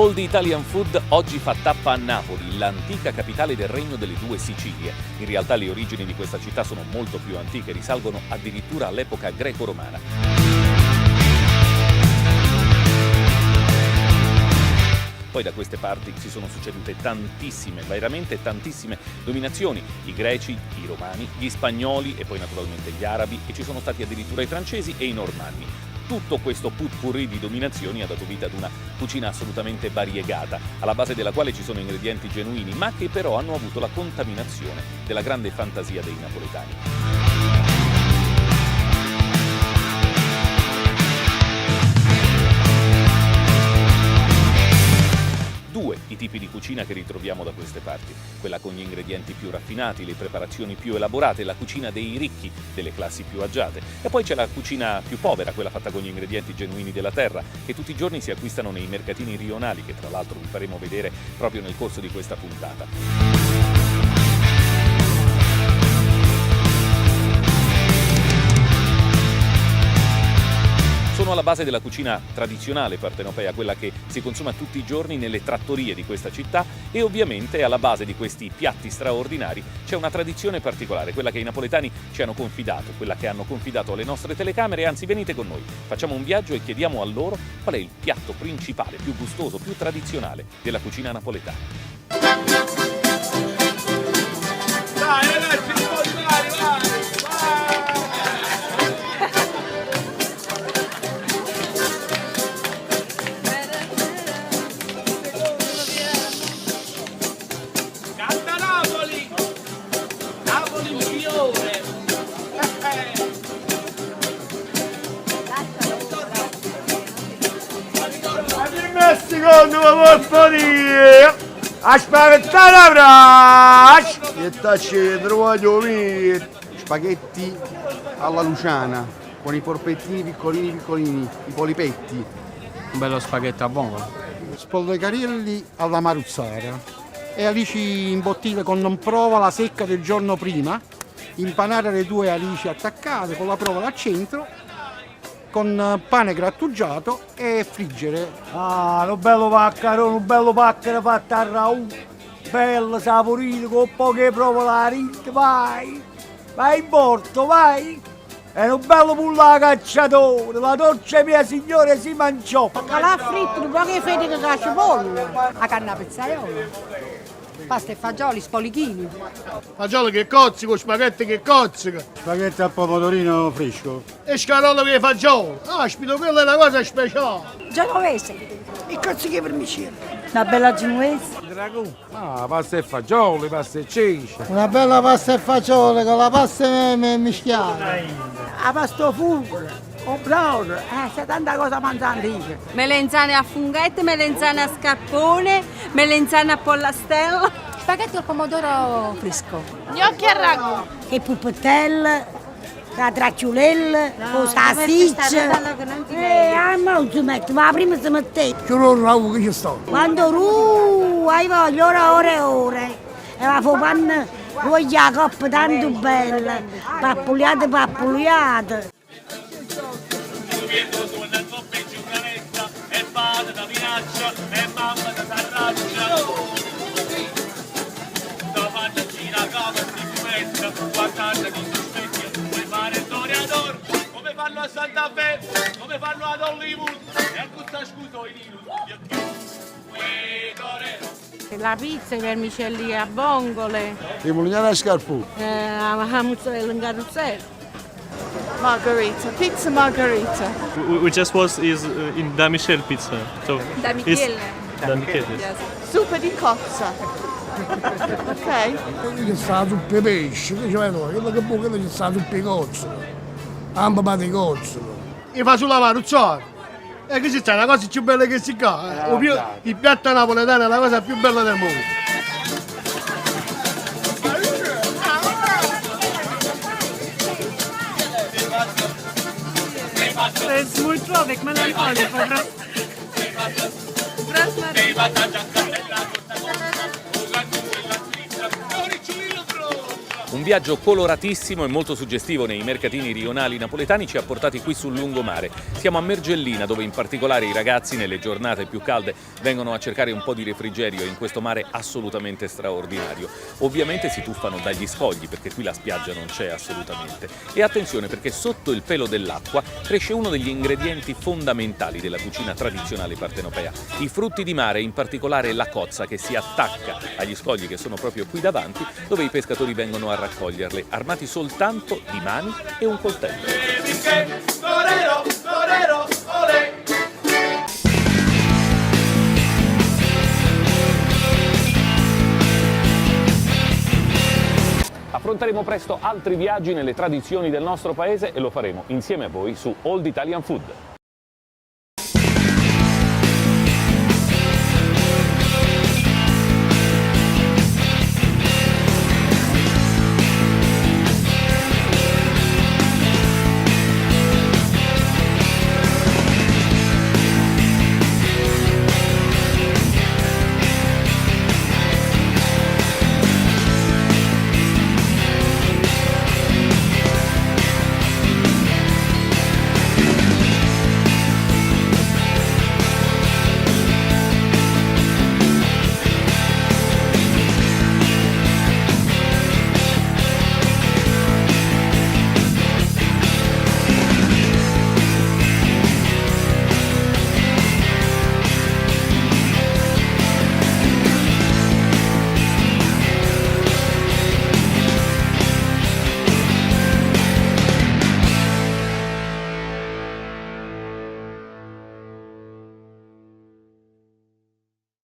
All the Italian Food oggi fa tappa a Napoli, l'antica capitale del Regno delle Due Sicilie. In realtà le origini di questa città sono molto più antiche, risalgono addirittura all'epoca greco-romana. Poi da queste parti si sono succedute tantissime, veramente tantissime dominazioni, i greci, i romani, gli spagnoli e poi naturalmente gli arabi, e ci sono stati addirittura i francesi e i normanni. Tutto questo putpurri di dominazioni ha dato vita ad una cucina assolutamente variegata, alla base della quale ci sono ingredienti genuini, ma che però hanno avuto la contaminazione della grande fantasia dei napoletani. Due i tipi di cucina che ritroviamo da queste parti: quella con gli ingredienti più raffinati, le preparazioni più elaborate, la cucina dei ricchi, delle classi più agiate, e poi c'è la cucina più povera, quella fatta con gli ingredienti genuini della terra, che tutti i giorni si acquistano nei mercatini rionali, che tra l'altro vi faremo vedere proprio nel corso di questa puntata. Sono alla base della cucina tradizionale partenopea, quella che si consuma tutti i giorni nelle trattorie di questa città, e ovviamente alla base di questi piatti straordinari c'è una tradizione particolare, quella che i napoletani ci hanno confidato, quella che hanno confidato alle nostre telecamere. Anzi, venite con noi, facciamo un viaggio e chiediamo a loro qual è il piatto principale, più gustoso, più tradizionale della cucina napoletana. Dai ragazzi, vai! Secondo me può dire aspettare la braccia e tacci trovato spaghetti alla Luciana con i porpettini piccolini, i polipetti, Un bello spaghetto a vongole. spolvecarielli alla maruzzara e alici imbottite con non provola secca del giorno prima, impanare le due alici attaccate con la provola al centro, con pane grattugiato e friggere. Ah, un bello paccarone, un bello pacchero fatto a raù, bello saporito con poche prove la ritta, vai in porto, vai! È un bello pulla cacciatore, la dolce mia signora si mangiò. Calà fritto, un po' che fede che cascia pollo, la canna pezzaiola, pasta e fagioli, spolichini. Fagioli che cozzico, spaghetti che cozzica. Spaghetti al pomodorino fresco. E scarola di fagioli. Aspito, quella è una cosa speciale. Genovese. E cozziche vermicelle. Una bella genovese. Dragù. Ah, pasta e fagioli, pasta e ceci. Una bella pasta e fagioli con la pasta mischiata. A pasto fungo, un browser, c'è tanta cosa mangiante. Melenzane a funghetto, melenzane a scarpone, melenzane a pollastella. Spaghetti al pomodoro fresco. Gnocchi a ragù. E puppetelle, la tracciulella, con salsiccia. Non si mette, ma prima si mette. Che ora che ci sto? Quando hai voglia, ore. E la fa panna, voglia la coppa tanto bella, pappuliate. E padre da minaccia, e mamma da s'arraccia. Da mangiacina cava si fumetta, guardate di sospecchia, come fare il toreador, come fanno a Santa Fe, come fanno ad Hollywood, e a cosa scuso i Linus, La pizza, i vermicelli a vongole, Le mulignane a scarpù. la mozzarella in carrozzella. Margherita, pizza margherita. We just was in Da Michele pizza. So Da Michele. Da Michele. Yes. Zuppa di cozza. Ok? Ci sta zuppe pesce, che c'è noi? Quello che può, quello ci sta zuppe cozzolo. Amba di cozzolo. E fa sulla maruzzara. E che ci sta, una cosa più bella che si fa. Il piatto napoletano è la cosa più bella del mondo. Smój człowiek, melancholia po prostu. Un Un viaggio coloratissimo e molto suggestivo nei mercatini rionali napoletani ci ha portati qui sul lungomare. Siamo a Mergellina, dove in particolare i ragazzi nelle giornate più calde vengono a cercare un po' di refrigerio in questo mare assolutamente straordinario. Ovviamente si tuffano dagli scogli, perché qui la spiaggia non c'è assolutamente. E attenzione, perché sotto il pelo dell'acqua cresce uno degli ingredienti fondamentali della cucina tradizionale partenopea. I frutti di mare, in particolare la cozza, che si attacca agli scogli che sono proprio qui davanti, dove i pescatori vengono a raccoglierle, armati soltanto di mani e un coltello. Affronteremo presto altri viaggi nelle tradizioni del nostro paese e lo faremo insieme a voi su Old Italian Food.